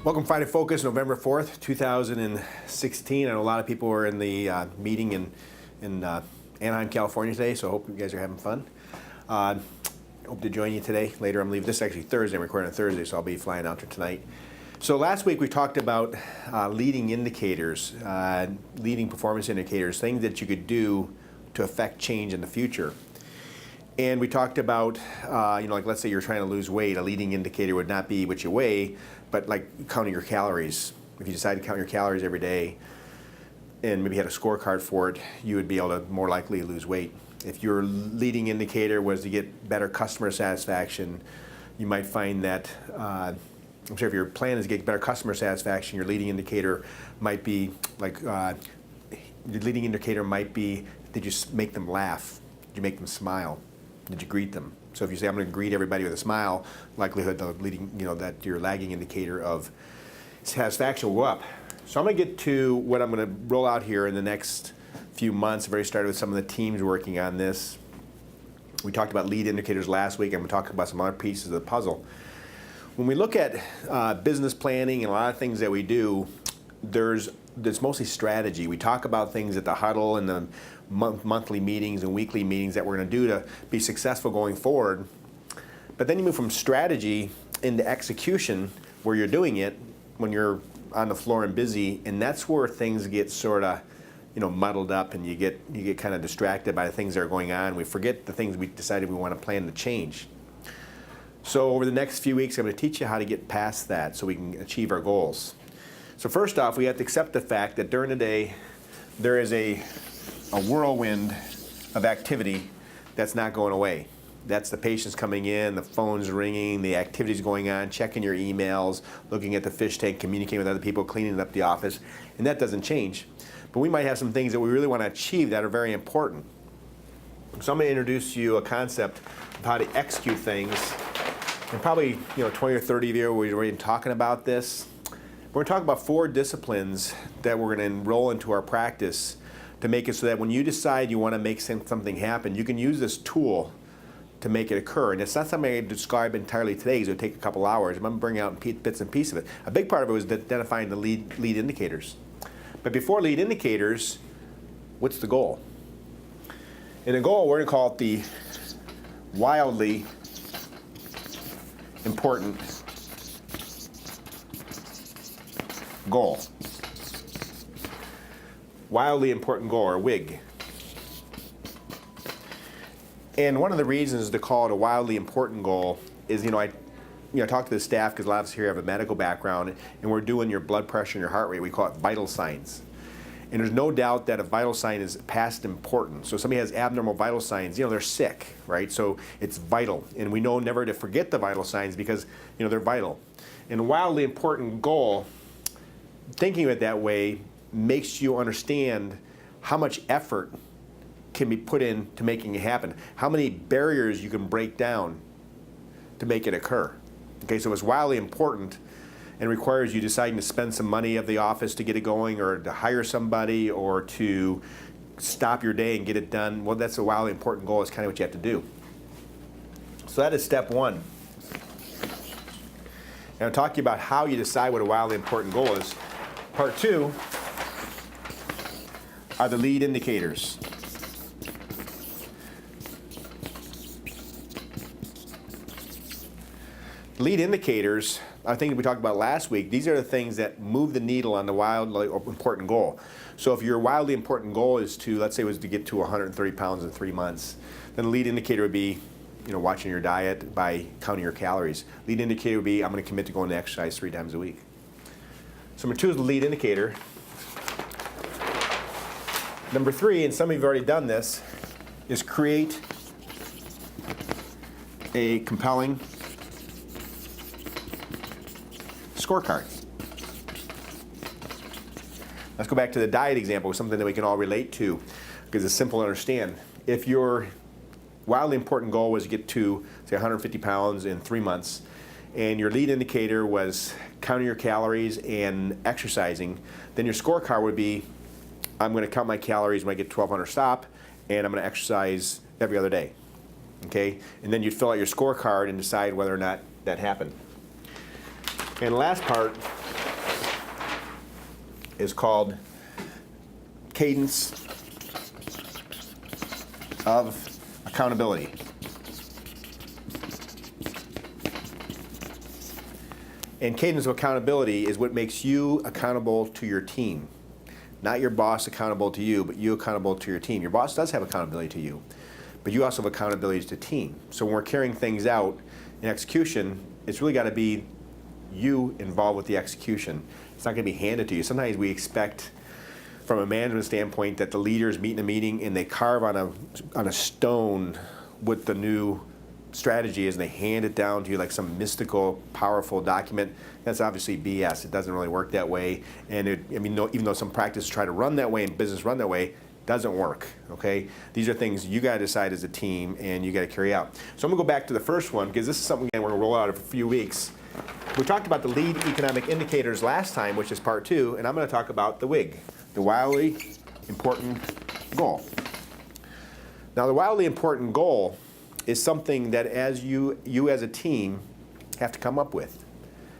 Welcome Friday Focus, November 4th, 2016. I know a lot of people were in the meeting in Anaheim, California today, so I hope you guys are having fun. Hope to join you today. Later I'm leaving. This is actually Thursday. I'm recording on Thursday, so I'll be flying out there tonight. So last week we talked about leading indicators, leading performance indicators, things that you could do to affect change in the future. And we talked about, like let's say you're trying to lose weight, a leading indicator would not be what you weigh, but like counting your calories. If you decide to count your calories every day and maybe had a scorecard for it, you would be able to more likely lose weight. If your leading indicator was to get better customer satisfaction, you might find that, I'm sure if your plan is to get better customer satisfaction, your leading indicator might be like, your leading indicator might be, did you make them laugh? Did you make them smile? Did you greet them? So if you say, I'm going to greet everybody with a smile, likelihood the leading, that your lagging indicator of satisfaction will go up. So I'm going to get to what I'm going to roll out here in the next few months. I've already started with some of the teams working on this. We talked about lead indicators last week, and we talked about some other pieces of the puzzle. When we look at business planning and a lot of things that we do, there's mostly strategy. We talk about things at the huddle and the monthly meetings and weekly meetings that we're going to do to be successful going forward. But then you move from strategy into execution where you're doing it when you're on the floor and busy, and that's where things get sort of muddled up, and you get kind of distracted by the things that are going on. We forget the things we decided we want to plan to change. So over the next few weeks, I'm going to teach you how to get past that so we can achieve our goals. So first off, we have to accept the fact that during the day there is a whirlwind of activity that's not going away. That's the patients coming in, the phone's ringing, the activities going on, checking your emails, looking at the fish tank, communicating with other people, cleaning up the office, and that doesn't change. But we might have some things that we really want to achieve that are very important. So I'm going to introduce you a concept of how to execute things. And probably 20 or 30 of you are already talking about this. We're going to talk about 4 disciplines that we're going to enroll into our practice to make it so that when you decide you want to make something happen, you can use this tool to make it occur. And it's not something I can describe entirely today because it would take a couple hours. I'm going to bring out bits and pieces of it. A big part of it was identifying the lead indicators. But before lead indicators, what's the goal? And the goal, we're going to call it the wildly important goal. Wildly important goal, or WIG. And one of the reasons to call it a wildly important goal is, I talk to the staff because a lot of us here have a medical background, and we're doing your blood pressure and your heart rate. We call it vital signs. And there's no doubt that a vital sign is past important. So if somebody has abnormal vital signs, they're sick, right? So it's vital. And we know never to forget the vital signs because, they're vital. And a wildly important goal, thinking of it that way, makes you understand how much effort can be put into making it happen, how many barriers you can break down to make it occur. Okay, so it's wildly important and requires you deciding to spend some money of the office to get it going, or to hire somebody, or to stop your day and get it done. Well, that's a wildly important goal. It's kind of what you have to do. So that is step 1. And I'll talk to you about how you decide what a wildly important goal is. Part 2 are the lead indicators. Lead indicators, I think we talked about last week, these are the things that move the needle on the wildly important goal. So if your wildly important goal is to, let's say it was to get to 130 pounds in 3 months, then the lead indicator would be, watching your diet by counting your calories. Lead indicator would be, I'm going to commit to going to exercise 3 times a week. So number 2 is the lead indicator. Number 3, and some of you have already done this, is create a compelling scorecard. Let's go back to the diet example, something that we can all relate to because it's simple to understand. If your wildly important goal was to get to, say, 150 pounds in 3 months, and your lead indicator was counting your calories and exercising, then your scorecard would be, I'm going to count my calories when I get 1,200 stop, and I'm going to exercise every other day. Okay? And then you'd fill out your scorecard and decide whether or not that happened. And the last part is called Cadence of Accountability. And Cadence of Accountability is what makes you accountable to your team. Not your boss accountable to you, but you accountable to your team. Your boss does have accountability to you, but you also have accountability to the team. So when we're carrying things out in execution, it's really got to be you involved with the execution. It's not going to be handed to you. Sometimes we expect, from a management standpoint, that the leaders meet in a meeting and they carve on a stone what the new strategy is, and they hand it down to you like some mystical, powerful document. That's obviously BS. It doesn't really work that way. And even though some practices try to run that way and business run that way, doesn't work. Okay, these are things you got to decide as a team and you got to carry out. So I'm gonna go back to the first one because this is something again we're gonna roll out in a few weeks. We talked about the lead economic indicators last time, which is part 2, and I'm going to talk about the WIG, the wildly important goal. Now, the wildly important goal is something that as you as a team have to come up with.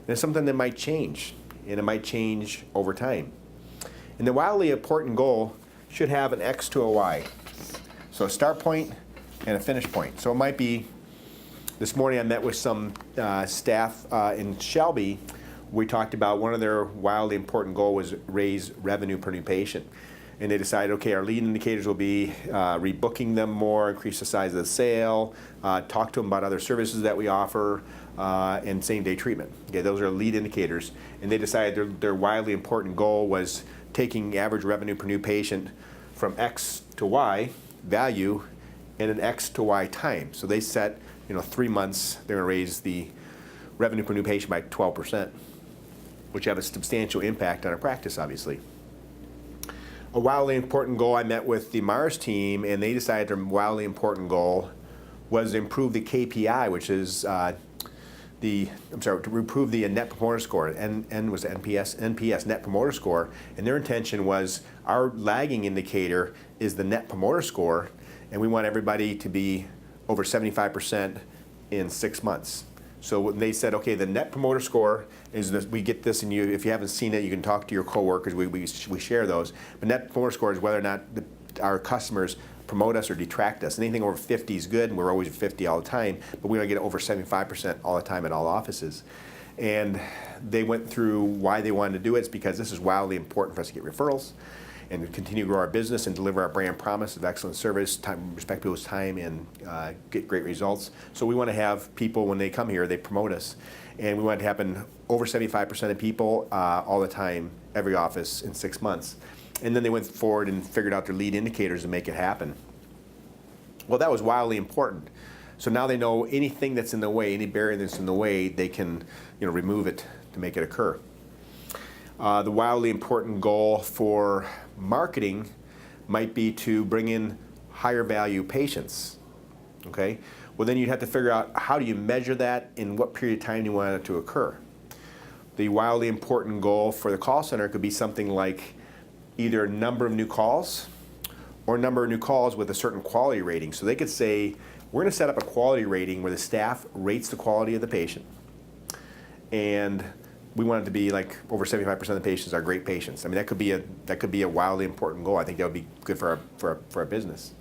And it's something that might change, and it might change over time. And the wildly important goal should have an X to a Y. So a start point and a finish point. So it might be, this morning I met with some staff in Shelby. We talked about one of their wildly important goals was raise revenue per new patient. And they decided, okay, our lead indicators will be rebooking them more, increase the size of the sale, talk to them about other services that we offer, and same-day treatment. Okay, those are lead indicators. And they decided their wildly important goal was taking average revenue per new patient from X to Y value in an X to Y time. So they set, 3 months, they're going to raise the revenue per new patient by 12%, which have a substantial impact on our practice, obviously. A wildly important goal, I met with the Mars team, and they decided their wildly important goal was to improve the KPI, which is to improve the Net Promoter Score. N was NPS, Net Promoter Score. And their intention was our lagging indicator is the Net Promoter Score, and we want everybody to be over 75% in 6 months. So when they said, okay, the Net Promoter Score is this, we get this, and if you haven't seen it, you can talk to your coworkers. We share those. But Net Promoter Score is whether or not our customers promote us or detract us. Anything over 50 is good, and we're always at 50 all the time. But we want to get over 75% all the time in all offices. And they went through why they wanted to do it. It's because this is wildly important for us to get referrals and continue to grow our business and deliver our brand promise of excellent service, respect people's time, and get great results. So we want to have people, when they come here, they promote us. And we want it to happen over 75% of people all the time, every office in 6 months. And then they went forward and figured out their lead indicators to make it happen. Well, that was wildly important. So now they know anything that's in the way, any barrier that's in the way, they can remove it to make it occur. The wildly important goal for marketing might be to bring in higher value patients. Okay? Well, then you'd have to figure out how do you measure that, in what period of time you want it to occur. The wildly important goal for the call center could be something like either number of new calls or number of new calls with a certain quality rating. So they could say, we're going to set up a quality rating where the staff rates the quality of the patient. And we want it to be like over 75% of the patients are great patients. I mean, that could be a wildly important goal. I think that would be good for our business.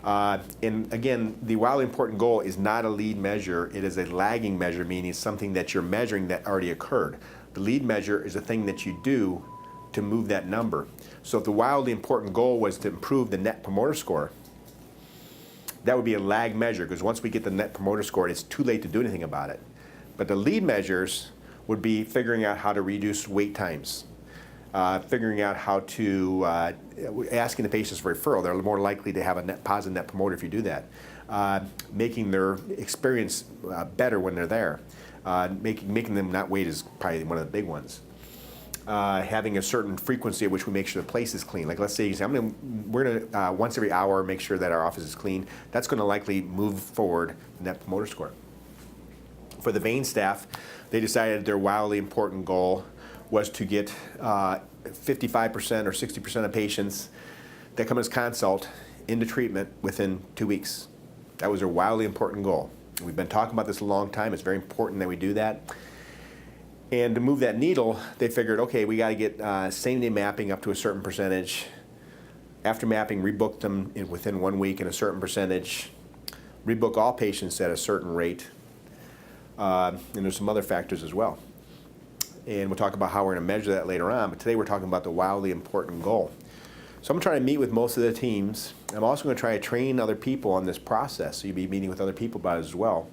And again, the wildly important goal is not a lead measure. It is a lagging measure, meaning something that you're measuring that already occurred. The lead measure is a thing that you do to move that number. So if the wildly important goal was to improve the Net Promoter Score, that would be a lag measure, because once we get the Net Promoter Score, it's too late to do anything about it. But the lead measures would be figuring out how to reduce wait times, figuring out how to, asking the patients for referral. They're more likely to have a positive net promoter if you do that. Making their experience better when they're there. Making them not wait is probably one of the big ones. Having a certain frequency at which we make sure the place is clean. Like, let's say we're going to once every hour make sure that our office is clean. That's going to likely move forward the Net Promoter Score. For the vein staff, they decided their wildly important goal was to get 55% or 60% of patients that come as consult into treatment within 2 weeks. That was their wildly important goal. We've been talking about this a long time. It's very important that we do that. And to move that needle, they figured, okay, we got to get same-day mapping up to a certain percentage. After mapping, rebook them within 1 week in a certain percentage. Rebook all patients at a certain rate. And there's some other factors as well. And we'll talk about how we're going to measure that later on. But today we're talking about the wildly important goal. So I'm going to try to meet with most of the teams. I'm also going to try to train other people on this process. So you'll be meeting with other people about it as well.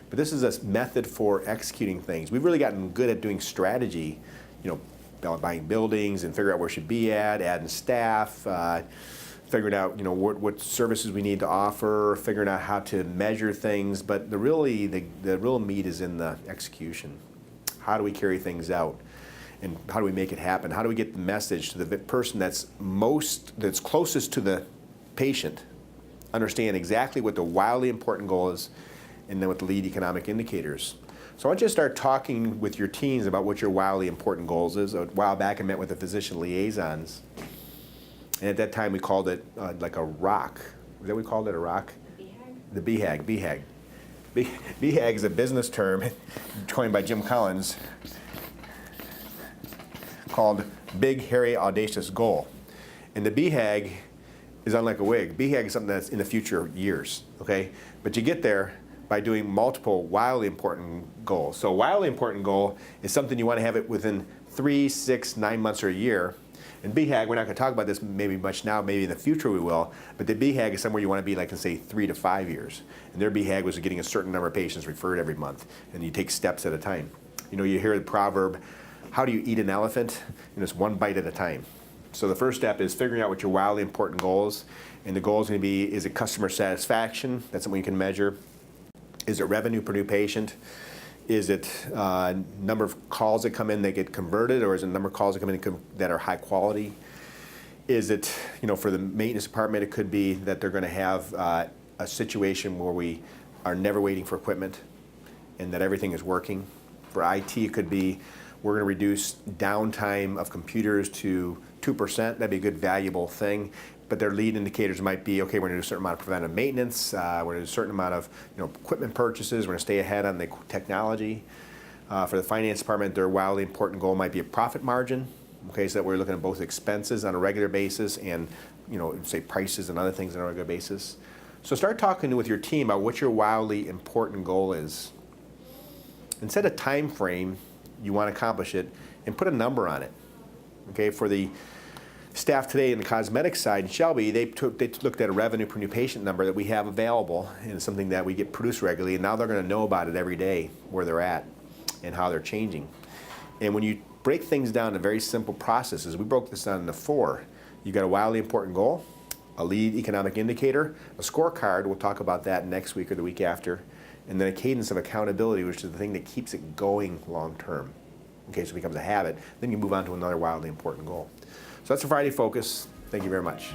But this is a method for executing things. We've really gotten good at doing strategy, buying buildings and figuring out where we should be at, adding staff, figuring out what services we need to offer, figuring out how to measure things. But the real meat is in the execution. How do we carry things out? And how do we make it happen? How do we get the message to the person that's closest to the patient, understand exactly what the wildly important goal is, and then with the lead economic indicators. So I want you to start talking with your teams about what your wildly important goals is. A while back I met with the physician liaisons, and at that time we called it like a rock. Is that what we called it, a rock? The BHAG. BHAG is a business term coined by Jim Collins called Big, Hairy, Audacious Goal. And the BHAG is unlike a WIG. BHAG is something that's in the future years, okay? But you get there by doing multiple wildly important goals. So a wildly important goal is something you want to have it within 3, 6, 9 months or a year. And BHAG, we're not going to talk about this maybe much now, maybe in the future we will, but the BHAG is somewhere you want to be like in say 3 to 5 years. And their BHAG was getting a certain number of patients referred every month, and you take steps at a time. You hear the proverb, how do you eat an elephant? It's one bite at a time. So the first step is figuring out what your wildly important goals, and the goal is going to be, is it customer satisfaction? That's something you can measure. Is it revenue per new patient? Is it number of calls that come in that get converted, or is it number of calls that come in that are high quality? Is it, for the maintenance department, it could be that they're going to have a situation where we are never waiting for equipment and that everything is working. For IT, it could be we're going to reduce downtime of computers to 2%. That'd be a good, valuable thing. But their lead indicators might be, okay, we're going to do a certain amount of preventive maintenance, we're going to do a certain amount of equipment purchases, we're going to stay ahead on the technology. For the finance department, their wildly important goal might be a profit margin. Okay, so that we're looking at both expenses on a regular basis and say prices and other things on a regular basis. So start talking with your team about what your wildly important goal is. And set a time frame you want to accomplish it and put a number on it. Okay, for the staff today in the cosmetic side in Shelby, they looked at a revenue per new patient number that we have available, and it's something that we get produced regularly, and now they're going to know about it every day, where they're at and how they're changing. And when you break things down to very simple processes, we broke this down into 4. You've got a wildly important goal, a lead economic indicator, a scorecard, we'll talk about that next week or the week after, and then a cadence of accountability, which is the thing that keeps it going long term. Okay, so it becomes a habit, then you move on to another wildly important goal. So that's a Friday Focus. Thank you very much.